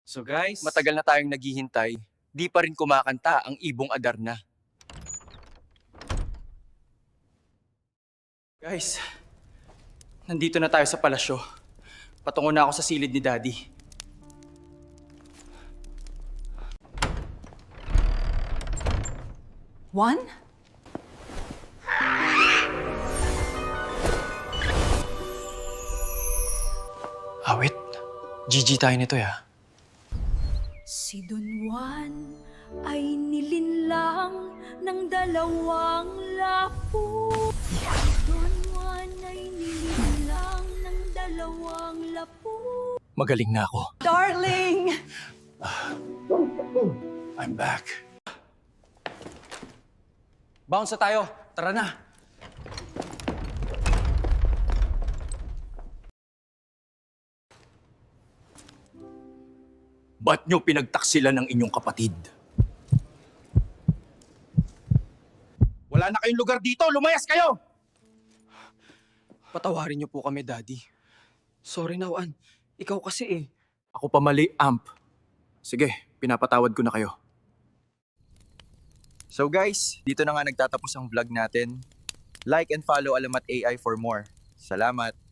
So guys, Matagal na tayong naghihintay, di pa rin kumakanta ang ibong Adarna. guys, nandito na tayo sa palasyo. Patungo na ako sa silid ni Daddy. Juan? Awit, GG tayo nito ya. Si Don Juan ay nilinlang ng dalawang lapu. Si Don Juan ay nilinlang ng dalawang lapu. Magaling na ako. Darling! I'm back. Bounce na tayo. Tara na. Ba't nyo pinagtaksilan ng inyong kapatid? Wala na kayong lugar dito! Lumayas kayo! Patawarin niyo po kami, Daddy. Sorry na, Juan. Ikaw kasi eh. Ako pa mali, Amp. Sige, pinapatawad ko na kayo. So guys, dito na nga nagtatapos ang vlog natin. Like and follow Alamat AI for more. Salamat!